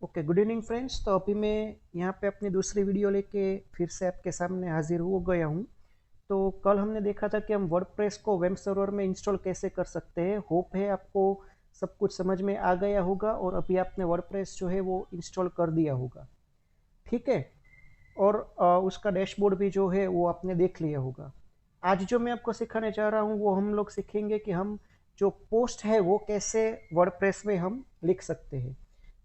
Okay, good evening friends. तो अभी मैं यहाँ पे अपनी दूसरी वीडियो लेके फिर से आपके सामने हाजिर हो गया हूँ। तो कल हमने देखा था कि हम वर्डप्रेस को वेब सर्वर में इंस्टॉल कैसे कर सकते हैं। होप है आपको सब कुछ समझ में आ गया होगा और अभी आपने वर्डप्रेस जो है वो इंस्टॉल कर दिया होगा। ठीक है। और उसका डैशबोर्ड भी जो है वो आपने देख लिया होगा। आज जो मैं आपको सिखाने जा रहा हूँ वो हम लोग सीखेंगे कि हम जो पोस्ट है वो कैसे वर्डप्रेस में हम लिख सकते हैं।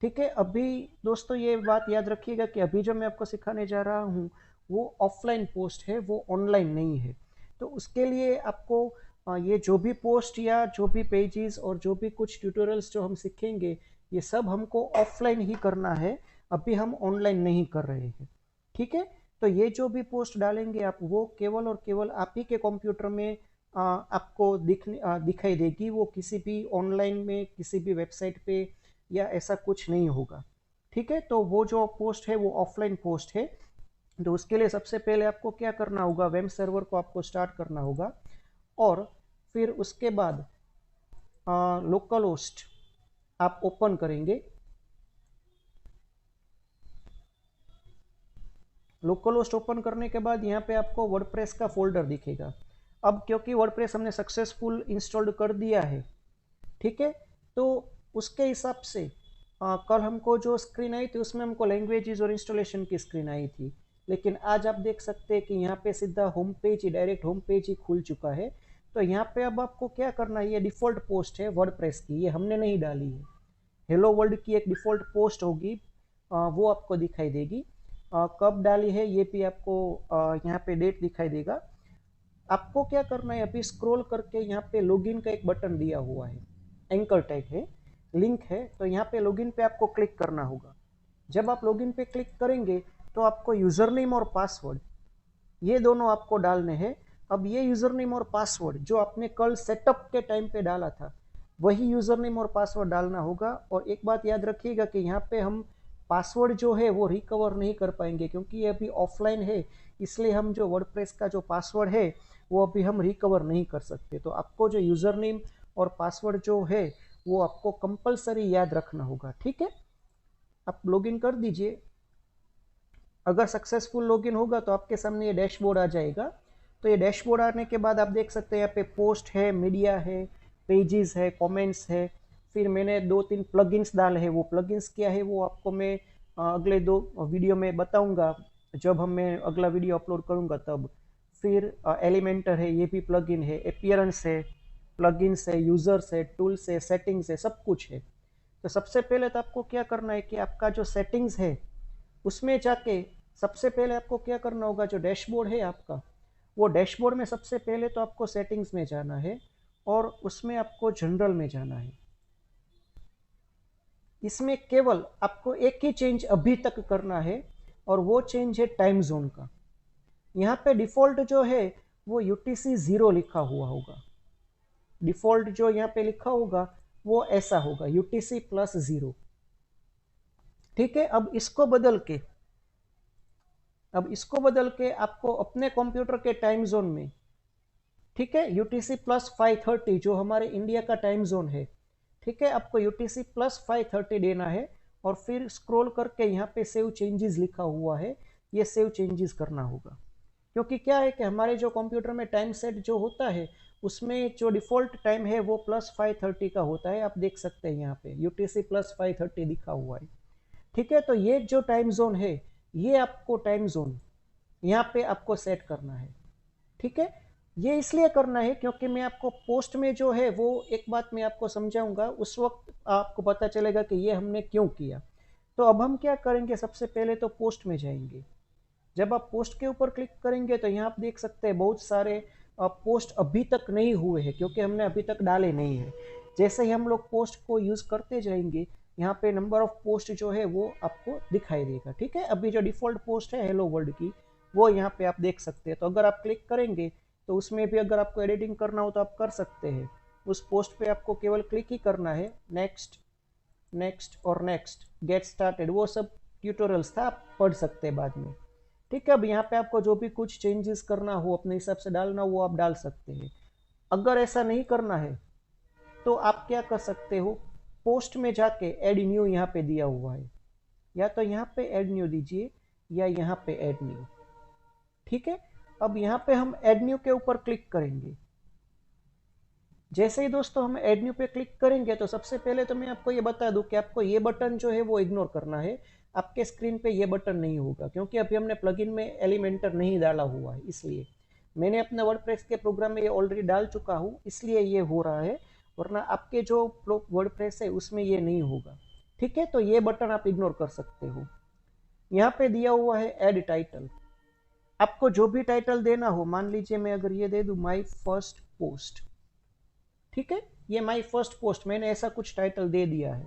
ठीक है। अभी दोस्तों ये बात याद रखिएगा कि अभी जो मैं आपको सिखाने जा रहा हूँ वो ऑफलाइन पोस्ट है, वो ऑनलाइन नहीं है। तो उसके लिए आपको ये जो भी पोस्ट या जो भी पेजेस और जो भी कुछ ट्यूटोरियल्स जो हम सीखेंगे ये सब हमको ऑफलाइन ही करना है। अभी हम ऑनलाइन नहीं कर रहे हैं। ठीक है। तो ये जो भी पोस्ट डालेंगे आप वो केवल और केवल आप ही के कंप्यूटर में आपको दिखाई देगी। वो किसी भी ऑनलाइन में किसी भी वेबसाइट पे या ऐसा कुछ नहीं होगा। ठीक है। तो वो जो पोस्ट है वो ऑफलाइन पोस्ट है। तो उसके लिए सबसे पहले आपको क्या करना होगा, वेब सर्वर को आपको स्टार्ट करना होगा और फिर उसके बाद लोकल होस्ट आप ओपन करेंगे। लोकल होस्ट ओपन करने के बाद यहाँ पे आपको वर्डप्रेस का फोल्डर दिखेगा। अब क्योंकि वर्डप्रेस हमने सक्सेसफुल इंस्टॉल्ड कर दिया है, ठीक है, तो उसके हिसाब से कल हमको जो स्क्रीन आई थी उसमें हमको लैंग्वेजेस और इंस्टॉलेशन की स्क्रीन आई थी। लेकिन आज आप देख सकते हैं कि यहाँ पे सीधा होम पेज ही, डायरेक्ट होम पेज ही खुल चुका है। तो यहाँ पे अब आपको क्या करना है, ये डिफ़ॉल्ट पोस्ट है वर्डप्रेस की, ये हमने नहीं डाली है। हेलो वर्ल्ड की एक डिफ़ॉल्ट पोस्ट होगी, वो आपको दिखाई देगी। कब डाली है ये भी आपको यहाँ पे डेट दिखाई देगा। आपको क्या करना है, अभी स्क्रॉल करके यहाँ पे लॉगिन का एक बटन दिया हुआ है, एंकर टैग है, लिंक है, तो यहाँ पे लॉगिन पे आपको क्लिक करना होगा। जब आप लॉगिन पे क्लिक करेंगे तो आपको यूज़र नेम और पासवर्ड ये दोनों आपको डालने हैं। अब ये यूज़र नेम और पासवर्ड जो आपने कल सेटअप के टाइम पे डाला था वही यूज़र नेम और पासवर्ड डालना होगा। और एक बात याद रखिएगा कि यहाँ पे हम पासवर्ड जो है वो रिकवर नहीं कर पाएंगे क्योंकि ये अभी ऑफलाइन है। इसलिए हम जो वर्डप्रेस का जो पासवर्ड है वो अभी हम रिकवर नहीं कर सकते। तो आपको जो यूज़र नेम और पासवर्ड जो है वो आपको कंपलसरी याद रखना होगा। ठीक है। आप लॉगिन कर दीजिए। अगर सक्सेसफुल लॉगिन होगा तो आपके सामने ये डैशबोर्ड आ जाएगा। तो ये डैशबोर्ड आने के बाद आप देख सकते हैं यहाँ पे पोस्ट है, मीडिया है, पेजेस है, कमेंट्स है। फिर मैंने 2-3 प्लगइन्स डाले हैं। वो प्लगइन्स क्या है वो आपको मैं अगले 2 वीडियो में बताऊंगा, जब मैं अगला वीडियो अपलोड करूंगा तब। फिर एलिमेंटर है, ये भी प्लगइन है, अपीयरेंस है, प्लगइन्स है, यूजर्स है, टूल्स है, सेटिंग्स है, सब कुछ है। तो सबसे पहले तो आपको क्या करना है कि आपका जो सेटिंग्स है उसमें जाके सबसे पहले आपको क्या करना होगा, जो डैशबोर्ड है आपका वो डैशबोर्ड में सबसे पहले तो आपको सेटिंग्स में जाना है और उसमें आपको जनरल में जाना है। इसमें केवल आपको एक ही चेंज अभी तक करना है और वो चेंज है टाइम जोन का। यहाँ पे डिफॉल्ट जो है वो यूटीसी 0 लिखा हुआ होगा। डिफॉल्ट जो यहाँ पे लिखा होगा वो ऐसा होगा, यूटीसी +0। ठीक है। अब इसको बदल के आपको अपने कंप्यूटर के टाइम जोन में, ठीक है, यूटीसी +530 जो हमारे इंडिया का टाइम जोन है, ठीक है, आपको यूटीसी +530 देना है। और फिर स्क्रॉल करके यहाँ पे सेव चेंजेस लिखा हुआ है, ये सेव चेंजेस करना होगा। क्योंकि क्या है कि हमारे जो कंप्यूटर में टाइम सेट जो होता है उसमें जो डिफ़ॉल्ट टाइम है वो +530 का होता है। आप देख सकते हैं यहाँ पे यूटीसी +530 लिखा हुआ है। ठीक है। तो ये जो टाइम जोन है ये आपको टाइम जोन यहाँ पे आपको सेट करना है। ठीक है। ये इसलिए करना है क्योंकि मैं आपको पोस्ट में जो है वो एक बात मैं आपको समझाऊंगा, उस वक्त आपको पता चलेगा कि ये हमने क्यों किया। तो अब हम क्या करेंगे, सबसे पहले तो पोस्ट में जाएंगे। जब आप पोस्ट के ऊपर क्लिक करेंगे तो यहाँ आप देख सकते हैं बहुत सारे पोस्ट अभी तक नहीं हुए हैं क्योंकि हमने अभी तक डाले नहीं है। जैसे ही हम लोग पोस्ट को यूज़ करते जाएंगे यहाँ पे नंबर ऑफ पोस्ट जो है वो आपको दिखाई देगा। ठीक है। अभी जो डिफ़ॉल्ट पोस्ट है हेलो वर्ल्ड की वो यहाँ पे आप देख सकते हैं। तो अगर आप क्लिक करेंगे तो उसमें भी अगर आपको एडिटिंग करना हो तो आप कर सकते हैं। उस पोस्ट पे आपको केवल क्लिक ही करना है, नेक्स्ट, नेक्स्ट और नेक्स्ट, गेट स्टार्टेड, वो सब ट्यूटोरियल्स था, आप पढ़ सकते हैं बाद में। ठीक है। अब यहाँ पे आपको जो भी कुछ चेंजेस करना हो अपने हिसाब से डालना वो आप डाल सकते हैं। अगर ऐसा नहीं करना है तो आप क्या कर सकते हो, पोस्ट में जाके एड न्यू यहाँ पे दिया हुआ है, या तो यहाँ पे ऐड न्यू दीजिए या यहाँ पे ऐड न्यू। ठीक है, अब यहाँ पे हम ऐड न्यू के ऊपर क्लिक करेंगे। जैसे ही दोस्तों हम ऐड न्यू पे क्लिक करेंगे तो सबसे पहले तो मैं आपको ये बता दूं कि आपको ये बटन जो है वो इग्नोर करना है। आपके स्क्रीन पे ये बटन नहीं होगा क्योंकि अभी हमने प्लगइन में एलिमेंटर नहीं डाला हुआ है, इसलिए मैंने अपने वर्डप्रेस के प्रोग्राम में ये ऑलरेडी डाल चुका हूँ, इसलिए ये हो रहा है, वरना आपके जो वर्डप्रेस है उसमें ये नहीं होगा। ठीक है, तो ये बटन आप इग्नोर कर सकते हो। यहाँ पे दिया हुआ है ऐड टाइटल। आपको जो भी टाइटल देना हो, मान लीजिए मैं अगर ये दे दूं माई फर्स्ट पोस्ट। ठीक है, ये माई फर्स्ट पोस्ट, मैंने ऐसा कुछ टाइटल दे दिया है।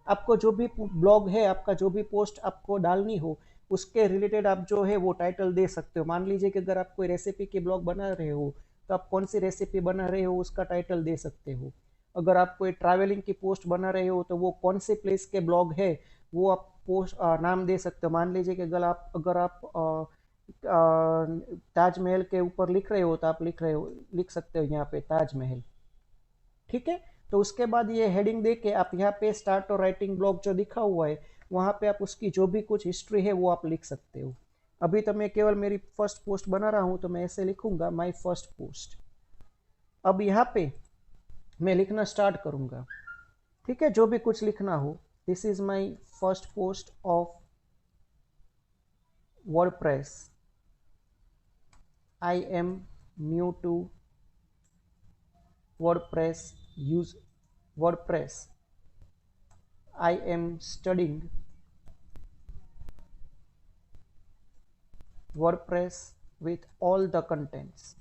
आपको जो भी ब्लॉग है, आपका जो भी पोस्ट आपको डालनी हो उसके रिलेटेड आप जो है वो टाइटल दे सकते हो। मान लीजिए कि अगर आप कोई रेसिपी की ब्लॉग बना रहे हो तो आप कौन सी रेसिपी बना रहे हो उसका टाइटल दे सकते हो। अगर आप कोई ट्रैवलिंग की पोस्ट बना रहे हो तो वो कौन से प्लेस के ब्लॉग है वो आप पोस्ट नाम दे सकते हो। मान लीजिए कि अगर आप ताजमहल के ऊपर लिख रहे हो तो आप लिख सकते हो यहाँ पे ताजमहल। ठीक है, तो उसके बाद ये हेडिंग दे के आप यहाँ पे स्टार्ट और राइटिंग ब्लॉग जो दिखा हुआ है वहाँ पे आप उसकी जो भी कुछ हिस्ट्री है वो आप लिख सकते हो। अभी तो मैं केवल मेरी फर्स्ट पोस्ट बना रहा हूँ तो मैं ऐसे लिखूंगा माई फर्स्ट पोस्ट। अब यहाँ पे मैं लिखना स्टार्ट करूंगा। ठीक है, जो भी कुछ लिखना हो, this is my first post of WordPress, I am new to WordPress, I am studying WordPress with all the contents।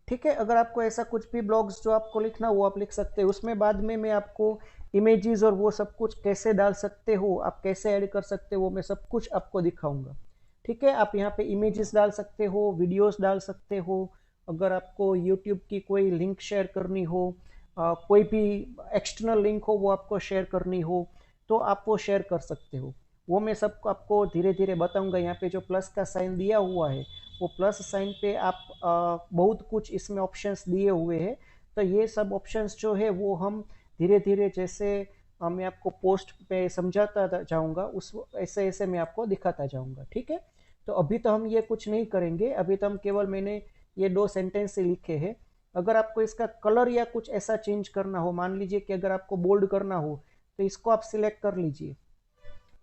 ठीक है, अगर आपको ऐसा कुछ भी ब्लॉग्स जो आपको लिखना वो आप लिख सकते हो। उसमें बाद में मैं आपको इमेजेस और वो सब कुछ कैसे डाल सकते हो, आप कैसे ऐड कर सकते हो, वो मैं सब कुछ आपको दिखाऊंगा। ठीक है, आप यहाँ पे इमेजेस डाल सकते हो, वीडियोस डाल सकते हो। अगर आपको यूट्यूब की कोई लिंक शेयर करनी हो, कोई भी एक्सटर्नल लिंक हो वो आपको शेयर करनी हो तो आप वो शेयर कर सकते हो। वो मैं सबको आपको धीरे धीरे बताऊंगा। यहाँ पे जो प्लस का साइन दिया हुआ है वो प्लस साइन पे आप बहुत कुछ इसमें ऑप्शंस दिए हुए हैं, तो ये सब ऑप्शंस जो है वो हम धीरे धीरे जैसे मैं आपको पोस्ट पे समझाता जाऊंगा उस ऐसे ऐसे मैं आपको दिखाता जाऊंगा। ठीक है, तो अभी तो हम ये कुछ नहीं करेंगे, अभी तो हम केवल मैंने ये 2 सेंटेंस लिखे हैं। अगर आपको इसका कलर या कुछ ऐसा चेंज करना हो, मान लीजिए कि अगर आपको बोल्ड करना हो तो इसको आप सिलेक्ट कर लीजिए,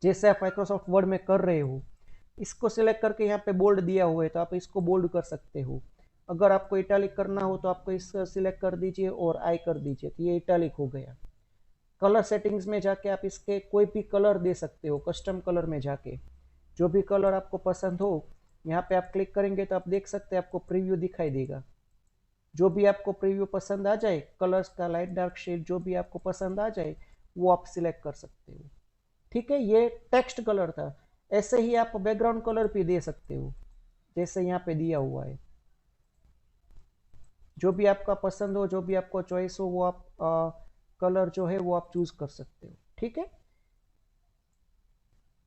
जैसे आप माइक्रोसॉफ्ट वर्ड में कर रहे हो। इसको सिलेक्ट करके यहाँ पे बोल्ड दिया हुआ है तो आप इसको बोल्ड कर सकते हो। अगर आपको इटैलिक करना हो तो आपको इसको सिलेक्ट कर दीजिए और आई कर दीजिए, तो ये इटैलिक हो गया। कलर सेटिंग्स में जाके आप इसके कोई भी कलर दे सकते हो, कस्टम कलर में जाके जो भी कलर आपको पसंद हो यहाँ पे आप क्लिक करेंगे तो आप देख सकते हैं आपको प्रीव्यू दिखाई देगा। जो भी आपको प्रीव्यू पसंद आ जाए, कलर्स का लाइट डार्क शेड जो भी आपको पसंद आ जाए वो आप सिलेक्ट कर सकते हो। ठीक है, ये टेक्स्ट कलर था। ऐसे ही आप बैकग्राउंड कलर भी दे सकते हो जैसे यहाँ पे दिया हुआ है। जो भी आपका पसंद हो, जो भी आपको चॉइस हो वो आप कलर जो है वो आप चूज कर सकते हो। ठीक है,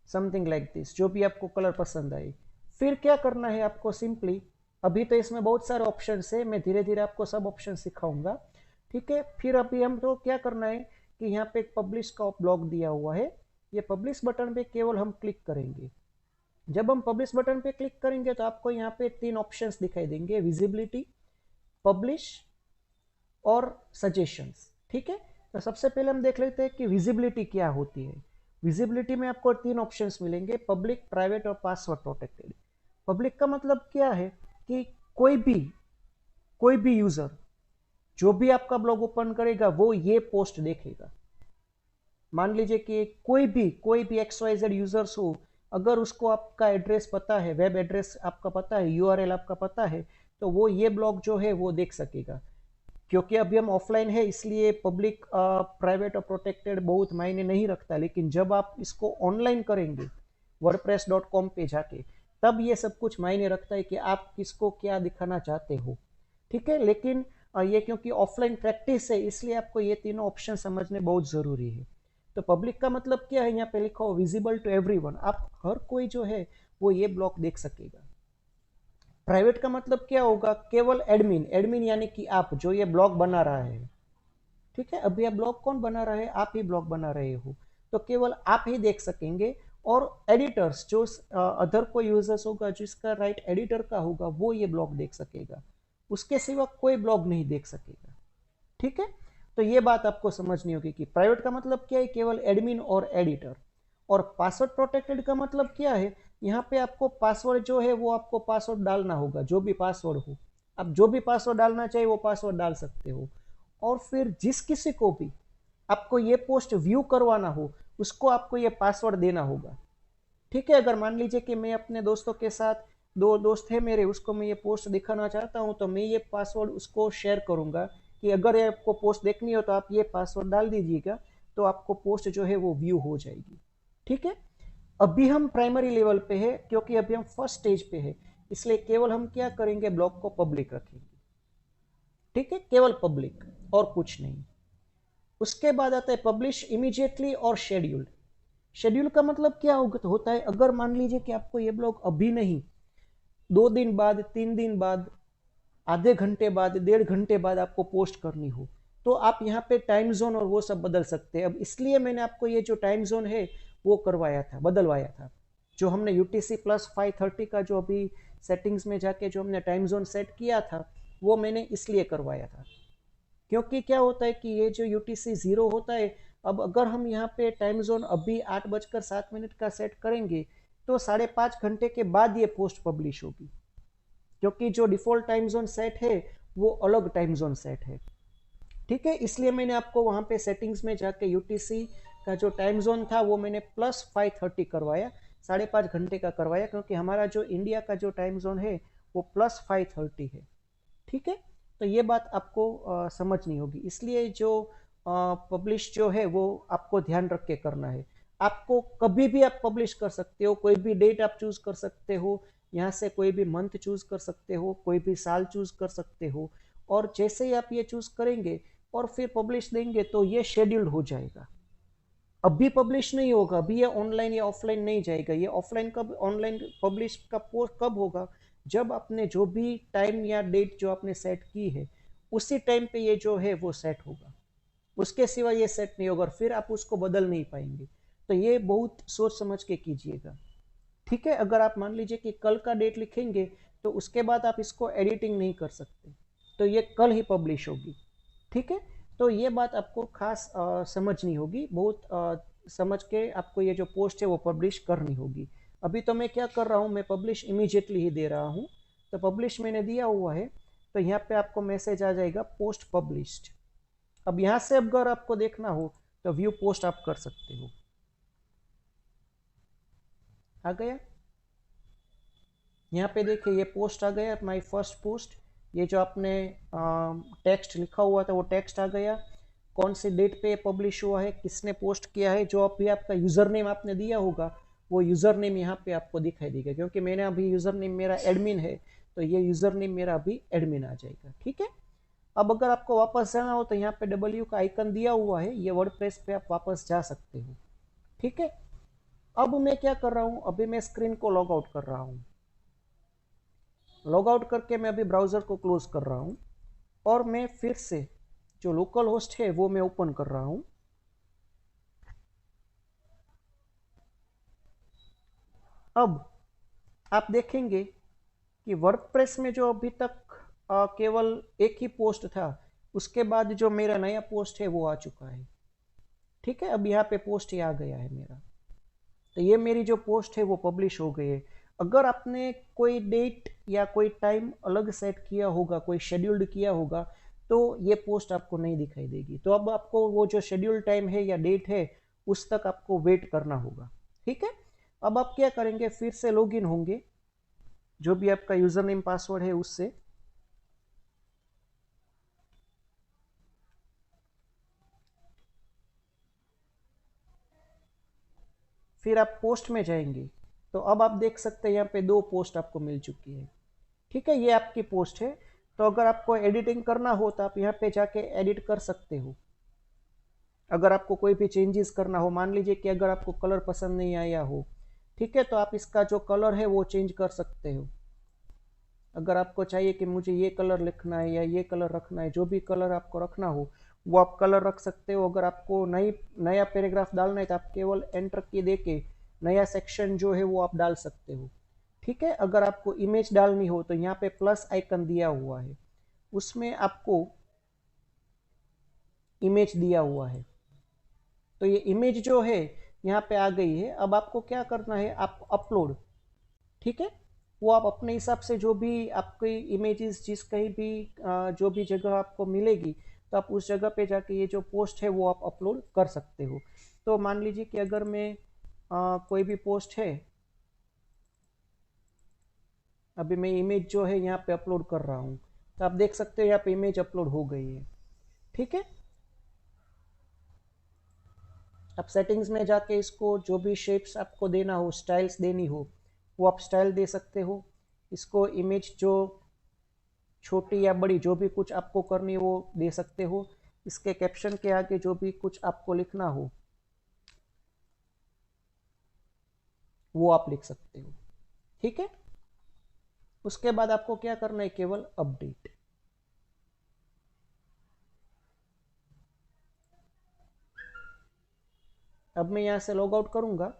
समथिंग लाइक दिस, जो भी आपको कलर पसंद आए। फिर क्या करना है आपको, सिंपली अभी तो इसमें बहुत सारे ऑप्शन है, मैं धीरे धीरे आपको सब ऑप्शन सिखाऊंगा। ठीक है, फिर अभी हम तो क्या करना है कि यहाँ पे एक पब्लिश का ब्लॉग दिया हुआ है, ये पब्लिश बटन पे केवल हम क्लिक करेंगे। जब हम पब्लिश बटन पे क्लिक करेंगे तो आपको यहाँ पे 3 ऑप्शंस दिखाई देंगे, विजिबिलिटी, पब्लिश और सजेशंस। ठीक है, तो सबसे पहले हम देख लेते हैं कि विजिबिलिटी क्या होती है। विजिबिलिटी में आपको 3 ऑप्शंस मिलेंगे, पब्लिक, प्राइवेट और पासवर्ड प्रोटेक्टेड। पब्लिक का मतलब क्या है कि कोई भी यूजर जो भी आपका ब्लॉग ओपन करेगा वो ये पोस्ट देखेगा। मान लीजिए कि कोई भी XYZ यूजर्स हो, अगर उसको आपका एड्रेस पता है, वेब एड्रेस आपका पता है, URL आपका पता है, तो वो ये ब्लॉग जो है वो देख सकेगा। क्योंकि अभी हम ऑफलाइन है इसलिए पब्लिक, प्राइवेट और प्रोटेक्टेड बहुत मायने नहीं रखता, लेकिन जब आप इसको ऑनलाइन करेंगे wordpress.com पे जाके तब ये सब कुछ मायने रखता है कि आप किसको क्या दिखाना चाहते हो। ठीक है, लेकिन ये क्योंकि ऑफलाइन प्रैक्टिस है इसलिए आपको ये तीनों ऑप्शन समझने बहुत जरूरी है। तो पब्लिक का मतलब क्या है, यहाँ पे लिखा हो विजिबल टू एवरीवन, आप हर कोई जो है वो ये ब्लॉग देख सकेगा। प्राइवेट का मतलब क्या होगा, केवल एडमिन यानी कि आप जो ये ब्लॉग बना रहा है ठीक है, अभी आप ब्लॉग कौन बना रहे हैं, आप ही ब्लॉग बना रहे हो, तो केवल आप ही देख सकेंगे। और एडिटर्स जो अदर कोई यूजर्स होगा जिसका राइट एडिटर का होगा वो ये ब्लॉग देख सकेगा, उसके सिवा कोई ब्लॉग नहीं देख सकेगा। ठीक है, तो ये बात आपको समझनी होगी कि प्राइवेट का मतलब क्या है, केवल एडमिन और एडिटर। और पासवर्ड प्रोटेक्टेड का मतलब क्या है, यहाँ पे आपको पासवर्ड जो है वो आपको पासवर्ड डालना होगा, जो भी पासवर्ड हो, आप जो भी पासवर्ड डालना चाहिए वो पासवर्ड डाल सकते हो। और फिर जिस किसी को भी आपको ये पोस्ट व्यू करवाना हो उसको आपको ये पासवर्ड देना होगा। ठीक है, अगर मान लीजिए कि मैं अपने दोस्तों के साथ, दो दोस्त है मेरे, उसको मैं ये पोस्ट दिखाना चाहता हूँ, तो मैं ये पासवर्ड उसको शेयर करूंगा कि अगर ये आपको पोस्ट देखनी हो तो आप ये पासवर्ड डाल दीजिएगा, तो आपको पोस्ट जो है वो व्यू हो जाएगी। ठीक है, अभी हम प्राइमरी लेवल पे है क्योंकि अभी हम फर्स्ट स्टेज पे है, इसलिए केवल हम क्या करेंगे, ब्लॉग को पब्लिक रखेंगे। ठीक है, केवल पब्लिक और कुछ नहीं। उसके बाद आता है पब्लिश इमीडिएटली और शेड्यूल्ड। शेड्यूल का मतलब क्या होता है, अगर मान लीजिए कि आपको ये ब्लॉग अभी नहीं, 2 दिन बाद, 3 दिन बाद, आधे घंटे बाद, 1.5 घंटे बाद आपको पोस्ट करनी हो, तो आप यहाँ पे टाइम जोन और वो सब बदल सकते हैं। अब इसलिए मैंने आपको ये जो टाइम जोन है वो करवाया था, बदलवाया था। जो हमने यूटीसी प्लस 5:30 का जो अभी सेटिंग्स में जाके जो हमने टाइम जोन सेट किया था, वो मैंने इसलिए करवाया था क्योंकि क्या होता है कि ये जो यूटीसी 0 होता है, अब अगर हम यहाँ पे टाइम जोन अभी 8:07 का सेट करेंगे तो 5.5 घंटे के बाद ये पोस्ट पब्लिश होगी, क्योंकि जो डिफॉल्ट टाइम जोन सेट है वो अलग टाइम जोन सेट है। ठीक है, इसलिए मैंने आपको वहां पे सेटिंग्स में जाके यूटीसी का जो टाइम जोन था वो मैंने +5:30 करवाया, 5.5 घंटे का करवाया, क्योंकि हमारा जो इंडिया का जो टाइम जोन है वो +5:30 है। ठीक है, तो ये बात आपको समझनी होगी, इसलिए जो पब्लिश जो है वो आपको ध्यान रख के करना है। आपको कभी भी आप पब्लिश कर सकते हो, कोई भी डेट आप चूज कर सकते हो, यहाँ से कोई भी मंथ चूज कर सकते हो, कोई भी साल चूज कर सकते हो, और जैसे ही आप ये चूज करेंगे और फिर पब्लिश देंगे तो ये शेड्यूल्ड हो जाएगा। अभी पब्लिश नहीं होगा, अभी ये ऑनलाइन या ऑफलाइन नहीं जाएगा। ये ऑफलाइन कब, ऑनलाइन पब्लिश का पोस्ट कब होगा, जब आपने जो भी टाइम या डेट जो आपने सेट की है उसी टाइम पे ये जो है वो सेट होगा, उसके सिवा ये सेट नहीं होगा, फिर आप उसको बदल नहीं पाएंगे। तो ये बहुत सोच समझ के कीजिएगा। ठीक है, अगर आप मान लीजिए कि कल का डेट लिखेंगे तो उसके बाद आप इसको एडिटिंग नहीं कर सकते, तो ये कल ही पब्लिश होगी। ठीक है, तो ये बात आपको खास समझनी होगी, बहुत समझ के आपको ये जो पोस्ट है वो पब्लिश करनी होगी। अभी तो मैं क्या कर रहा हूँ, मैं पब्लिश इमीडिएटली ही दे रहा हूँ, तो पब्लिश मैंने दिया हुआ है, तो यहाँ पे आपको मैसेज आ जाएगा पोस्ट पब्लिश्ड। अब यहाँ से अगर आपको देखना हो तो व्यू पोस्ट आप कर सकते हो। आ गया, यहाँ पे देखिए ये पोस्ट आ गया, माय फर्स्ट पोस्ट। ये जो आपने टेक्स्ट लिखा हुआ था वो टेक्स्ट आ गया, कौन से डेट पे पब्लिश हुआ है, किसने पोस्ट किया है, जो अभी आपका यूजर नेम आपने दिया होगा वो यूजर नेम यहाँ पे आपको दिखाई देगा, क्योंकि मैंने अभी यूजर नेम मेरा एडमिन है, तो ये यूजर नेम मेरा अभी एडमिन आ जाएगा। ठीक है, अब अगर आपको वापस जाना हो तो यहाँ पे W का आइकन दिया हुआ है, ये वर्डप्रेस पे आप वापस जा सकते हो। ठीक है, अब मैं क्या कर रहा हूँ, अभी मैं स्क्रीन को लॉग आउट कर रहा हूँ। लॉग आउट करके मैं अभी ब्राउजर को क्लोज कर रहा हूँ और मैं फिर से जो लोकल होस्ट है वो मैं ओपन कर रहा हूँ। अब आप देखेंगे कि वर्डप्रेस में जो अभी तक केवल एक ही पोस्ट था, उसके बाद जो मेरा नया पोस्ट है वो आ चुका है। ठीक है, अब यहाँ पे पोस्ट ये आ गया है मेरा, तो ये मेरी जो पोस्ट है वो पब्लिश हो गई है। अगर आपने कोई डेट या कोई टाइम अलग सेट किया होगा, कोई शेड्यूल्ड किया होगा, तो ये पोस्ट आपको नहीं दिखाई देगी। तो अब आपको वो जो शेड्यूल टाइम है या डेट है उस तक आपको वेट करना होगा। ठीक है, अब आप क्या करेंगे, फिर से लॉग इन होंगे, जो भी आपका यूजर नेम पासवर्ड है उससे। फिर आप पोस्ट में जाएंगे तो अब आप देख सकते हैं यहाँ पे 2 पोस्ट आपको मिल चुकी है। ठीक है, ये आपकी पोस्ट है, तो अगर आपको एडिटिंग करना हो तो आप यहाँ पे जाके एडिट कर सकते हो। अगर आपको कोई भी चेंजेस करना हो, मान लीजिए कि अगर आपको कलर पसंद नहीं आया हो, ठीक है, तो आप इसका जो कलर है वो चेंज कर सकते हो। अगर आपको चाहिए कि मुझे ये कलर लिखना है या ये कलर रखना है, जो भी कलर आपको रखना हो वो आप कलर रख सकते हो। अगर आपको नया पैराग्राफ डालना है तो आप केवल एंटर की देके नया सेक्शन जो है वो आप डाल सकते हो। ठीक है, अगर आपको इमेज डालनी हो तो यहाँ पे प्लस आइकन दिया हुआ है, उसमें आपको इमेज दिया हुआ है। तो ये इमेज जो है यहाँ पे आ गई है। अब आपको क्या करना है, आप अपलोड, ठीक है, वो आप अपने हिसाब से जो भी आपकी इमेजेस जिस कहीं भी जो भी जगह आपको मिलेगी तो आप उस जगह पे जाके ये जो पोस्ट है वो आप अपलोड कर सकते हो। तो मान लीजिए कि अगर मैं कोई भी पोस्ट है, अभी मैं इमेज जो है यहाँ पे अपलोड कर रहा हूँ, तो आप देख सकते हो यहाँ पे इमेज अपलोड हो गई है। ठीक है, आप सेटिंग्स में जाके इसको जो भी शेप्स आपको देना हो, स्टाइल्स देनी हो, वो आप स्टाइल दे सकते हो। इसको इमेज जो छोटी या बड़ी जो भी कुछ आपको करनी है वो दे सकते हो। इसके कैप्शन के आगे जो भी कुछ आपको लिखना हो वो आप लिख सकते हो। ठीक है, उसके बाद आपको क्या करना है, केवल अपडेट। अब मैं यहां से लॉग आउट करूंगा।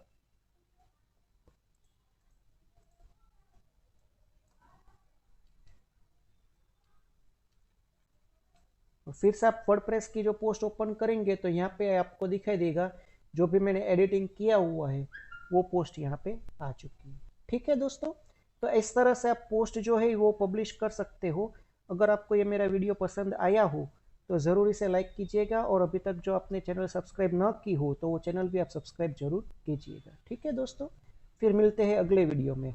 फिर से आप वर्डप्रेस की जो पोस्ट ओपन करेंगे तो यहाँ पे आपको दिखाई देगा जो भी मैंने एडिटिंग किया हुआ है वो पोस्ट यहाँ पे आ चुकी है। ठीक है दोस्तों, तो इस तरह से आप पोस्ट जो है वो पब्लिश कर सकते हो। अगर आपको ये मेरा वीडियो पसंद आया हो तो ज़रूर इसे लाइक कीजिएगा, और अभी तक जो आपने चैनल सब्सक्राइब ना की हो तो वो चैनल भी आप सब्सक्राइब जरूर कीजिएगा। ठीक है दोस्तों, फिर मिलते हैं अगले वीडियो में।